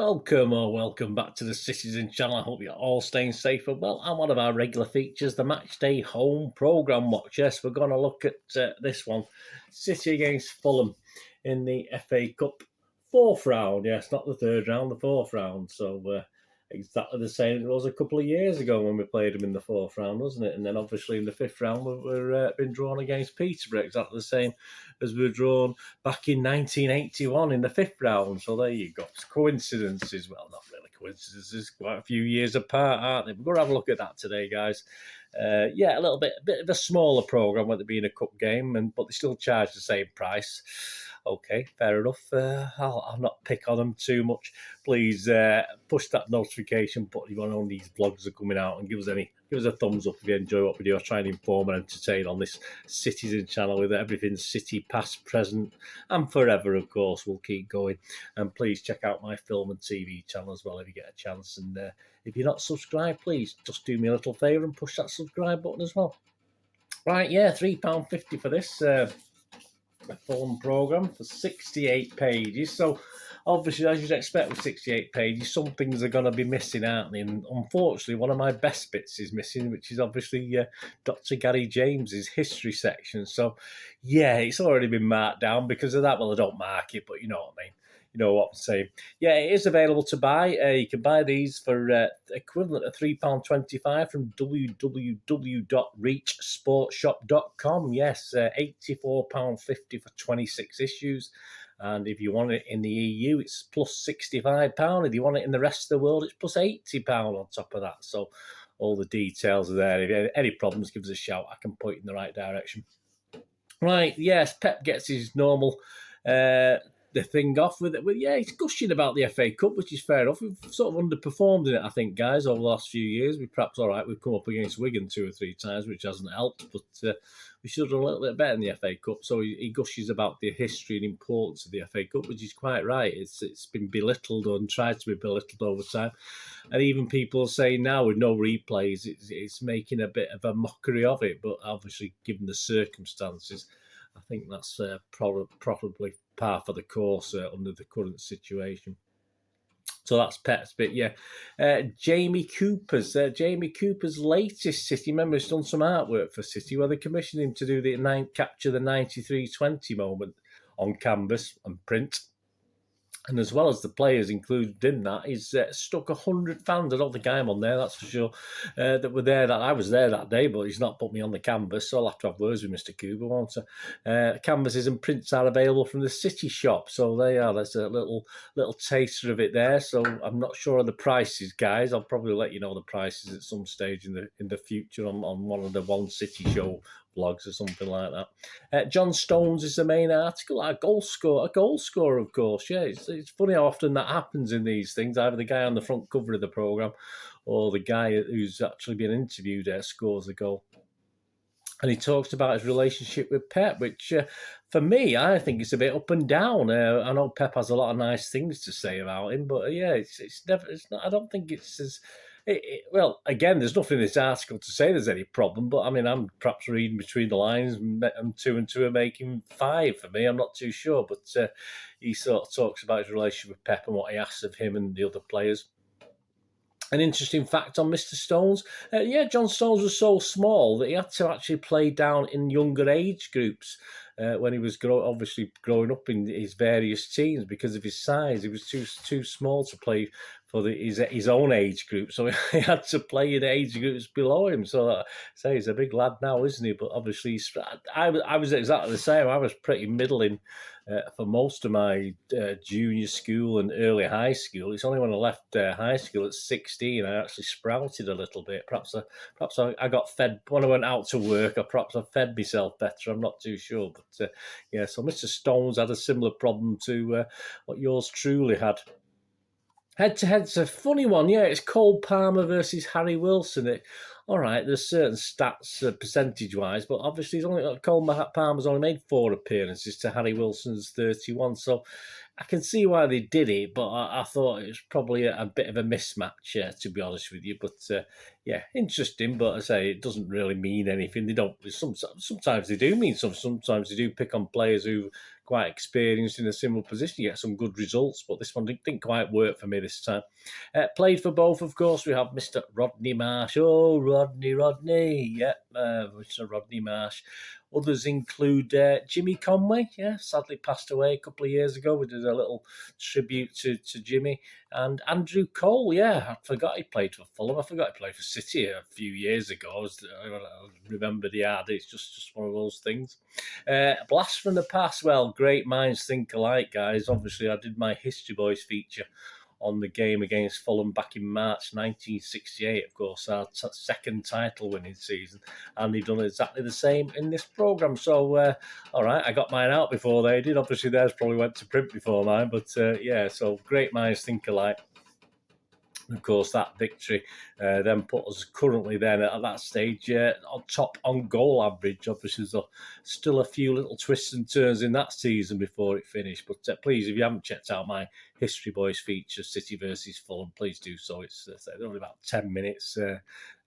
Welcome back to the Citizen channel. I hope you're all staying safe and well. And one of our regular features, the Matchday Home Programme Watch. Yes, we're going to look at this one. City against Fulham in the FA Cup fourth round. Yes, not the third round, the fourth round. So exactly the same it was a couple of years ago when we played them in the fourth round, wasn't it? And then obviously in the fifth round we're been drawn against Peterborough, exactly the same as we were drawn back in 1981 in the fifth round. So there you go. It's coincidences. Well, not really coincidences. Quite a few years apart, aren't they? We're going to have a look at that today, guys. A bit of a smaller programme with it being a cup game, but they still charge the same price. Okay, fair enough. I'll not pick on them too much. Please push that notification button if you know these vlogs are coming out, and give us a thumbs up if you enjoy what we do. I try and inform and entertain on this Citizen channel with everything City, past, present, and forever. Of course, we'll keep going. And please check out my film and TV channel as well if you get a chance. And if you're not subscribed, please just do me a little favour and push that subscribe button as well. Right, yeah, £3.50 for this. A film programme for 68 pages. So obviously, as you'd expect with 68 pages, some things are going to be missing, aren't they? And unfortunately, one of my best bits is missing, which is obviously Dr. Gary James's history section. So yeah, it's already been marked down because of that. Well, I don't mark it, but you know what I mean. You know what I'm saying. Yeah, it is available to buy. You can buy these for equivalent of £3.25 from www.reachsportshop.com. Yes, £84.50 for 26 issues. And if you want it in the EU, it's plus £65. If you want it in the rest of the world, it's plus £80 on top of that. So all the details are there. If you have any problems, give us a shout. I can point you in the right direction. Right, yes, Pep gets his normal the thing off with it. Well, yeah, he's gushing about the FA Cup, which is fair enough. We've sort of underperformed in it, I think, guys, over the last few years. We're perhaps all right. We've come up against Wigan 2 or 3 times, which hasn't helped, but we should have done a little bit better in the FA Cup. So he gushes about the history and importance of the FA Cup, which is quite right. It's been belittled and tried to be belittled over time. And even people saying now with no replays, it's making a bit of a mockery of it. But obviously, given the circumstances, I think that's probably par for the course under the current situation. So that's Pep's bit, yeah. Jamie Cooper's latest City member has done some artwork for City where they commissioned him to do capture the 93-20 moment on canvas and print. And as well as the players included in that, he's stuck 100 fans. I don't think I'm on there, that's for sure, that were there. That I was there that day, but he's not put me on the canvas, so I'll have to have words with Mr. Cooper, won't I? Canvases and prints are available from the City shop, so they are. There's a little taster of it there. So I'm not sure of the prices, guys. I'll probably let you know the prices at some stage in the future on one of the One City show vlogs or something like that. John Stones is the main article. A goal scorer, of course. Yeah, it's funny how often that happens in these things. Either the guy on the front cover of the programme or the guy who's actually been interviewed scores a goal. And he talks about his relationship with Pep, which for me, I think it's a bit up and down. I know Pep has a lot of nice things to say about him, but yeah, it's not. I don't think it's as well, again, there's nothing in this article to say there's any problem, but I mean, I'm perhaps reading between the lines, and 2 and 2 are making 5 for me. I'm not too sure, but he sort of talks about his relationship with Pep and what he asks of him and the other players. An interesting fact on Mr. Stones, John Stones was so small that he had to actually play down in younger age groups when he was obviously growing up in his various teams because of his size. He was too small to play for his own age group, so he had to play in age groups below him. So he's a big lad now, isn't he? But obviously, I was exactly the same. I was pretty middling for most of my junior school and early high school. It's only when I left high school at 16 I actually sprouted a little bit. Perhaps I got fed when I went out to work, or perhaps I fed myself better. I'm not too sure. But so Mr. Stones had a similar problem to what yours truly had. Head-to-head's a funny one, yeah. It's Cole Palmer versus Harry Wilson. All right, there's certain stats percentage-wise, but obviously Cole Palmer's only made 4 appearances to Harry Wilson's 31. So I can see why they did it, but I thought it was probably a bit of a mismatch, to be honest with you. But yeah, interesting. But I say it doesn't really mean anything. They don't. Sometimes they do mean some. Sometimes they do pick on players who quite experienced in a similar position. You get some good results, but this one didn't quite work for me this time. Played for both, of course. We have Mr. Rodney Marsh. Oh, Rodney. Yeah, Mr. Rodney Marsh. Others include Jimmy Conway. Yeah, sadly passed away a couple of years ago. We did a little tribute to Jimmy. And Andrew Cole. Yeah, I forgot he played for Fulham. I forgot he played for City a few years ago. I remember the ad. It's just one of those things. Blast from the past. Well, great minds think alike, guys. Obviously, I did my History Boys feature on the game against Fulham back in March 1968, of course, our second title-winning season, and they've done exactly the same in this programme. So, all right, I got mine out before they did. Obviously, theirs probably went to print before mine, but yeah, so great minds think alike. Of course, that victory then put us currently then at that stage on top on goal average. Obviously, there's still a few little twists and turns in that season before it finished. But please, if you haven't checked out my History Boys feature, City versus Fulham, please do so. It's only about 10 minutes.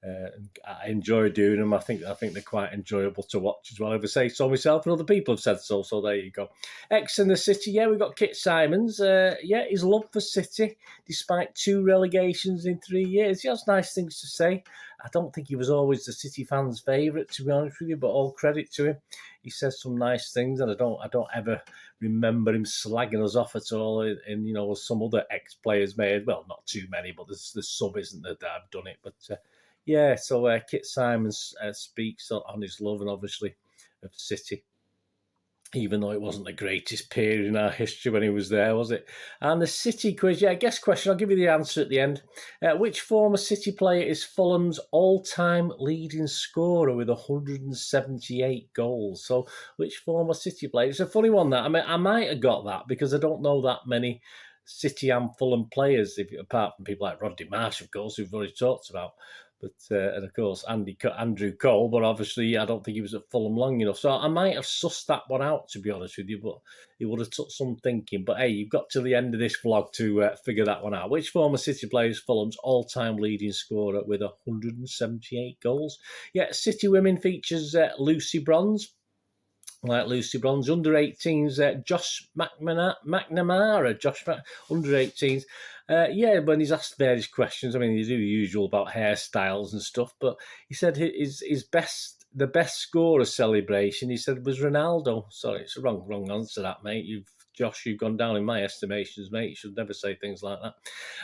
I enjoy doing them. I think they're quite enjoyable to watch as well. I've say so myself, and other people have said so. So there you go. X in the City. Yeah, we've got Kit Simons. Yeah, his love for City, despite 2 relegations in 3 years. He has nice things to say. I don't think he was always the City fans' favourite, to be honest with you, but all credit to him. He says some nice things, and I don't ever remember him slagging us off at all. And some other ex-players made. Well, not too many, but there's some, isn't there, that have done it. But yeah, so Kit Simons speaks on his love, and obviously of City, even though it wasn't the greatest period in our history when he was there, was it? And the City quiz, yeah, guess question, I'll give you the answer at the end. Which former City player is Fulham's all-time leading scorer with 178 goals? So which former City player? It's a funny one, that. I mean, I might have got that because I don't know that many City and Fulham players, apart from people like Rodney Marsh, of course, who've already talked about. But and of course, Andrew Cole, but obviously I don't think he was at Fulham long enough. So I might have sussed that one out, to be honest with you, but it would have took some thinking. But hey, you've got to the end of this vlog to figure that one out. Which former City player is Fulham's all-time leading scorer with 178 goals? Yeah, City Women features Lucy Bronze. Like Lucy Bronze, under 18s, Josh McNamara, under 18s. Yeah, when he's asked various questions, I mean, you do the usual about hairstyles and stuff, but he said the best scorer celebration, he said, was Ronaldo. Sorry, it's a wrong answer, that, mate. Josh, you've gone down in my estimations, mate. You should never say things like that.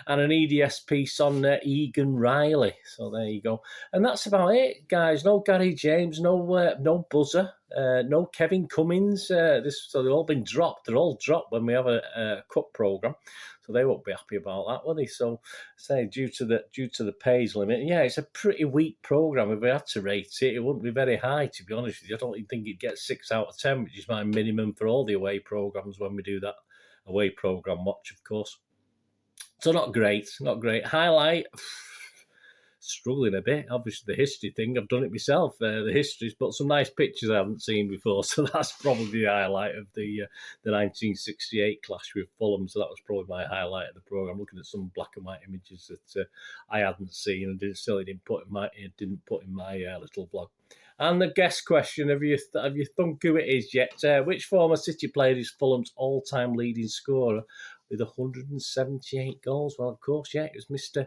And an EDS piece on Egan Riley. So there you go. And that's about it, guys. No Gary James, no buzzer, no Kevin Cummins. So they've all been dropped. They're all dropped when we have a cup programme. So they won't be happy about that, will they? So, say due to the page limit, yeah, it's a pretty weak programme. If we had to rate it, it wouldn't be very high, to be honest with you. I don't even think it'd get 6 out of 10, which is my minimum for all the away programmes when we do that away programme watch, of course. So not great. Highlight, struggling a bit. Obviously, the history thing, I've done it myself, the histories, but some nice pictures I haven't seen before. So that's probably the highlight of the 1968 clash with Fulham. So that was probably my highlight of the programme, looking at some black and white images that I hadn't seen and didn't put in my little vlog. And the guest question, have you thunk who it is yet? Which former City player is Fulham's all-time leading scorer with 178 goals? Well, of course, yeah, it was Mr.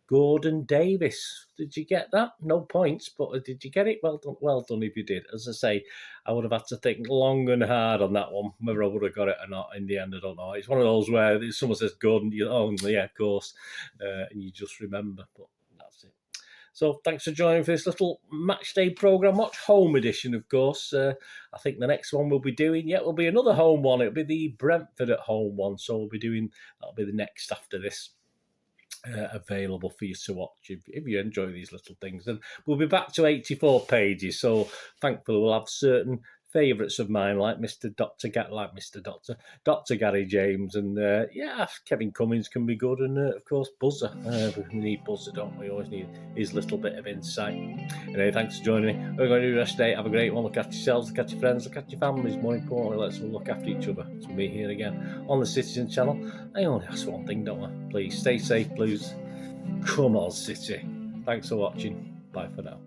Gordon Davis. Did you get that? No points, but did you get it? Well done if you did. As I say, I would have had to think long and hard on that one, whether I would have got it or not. In the end, I don't know. It's one of those where someone says Gordon, yeah, of course, and you just remember, but that's it. So thanks for joining for this little match day programme watch, home edition, of course. I think the next one we'll be doing, will be another home one. It'll be the Brentford at home one. So that'll be the next after this. Available for you to watch if you enjoy these little things. And we'll be back to 84 pages, so thankfully we'll have certain favourites of mine, like Dr. Gary James, and Kevin Cummins can be good, and of course Buzzer. We need Buzzer, don't we? We always need his little bit of insight. Anyway, thanks for joining me. We're going to do the rest of the day. Have a great one. Look after yourselves, look after your friends, look after your families. More importantly, let's all look after each other. So we'll be here again on the Citizen channel. I only ask one thing, don't I? Please stay safe, please. Come on, City. Thanks for watching. Bye for now.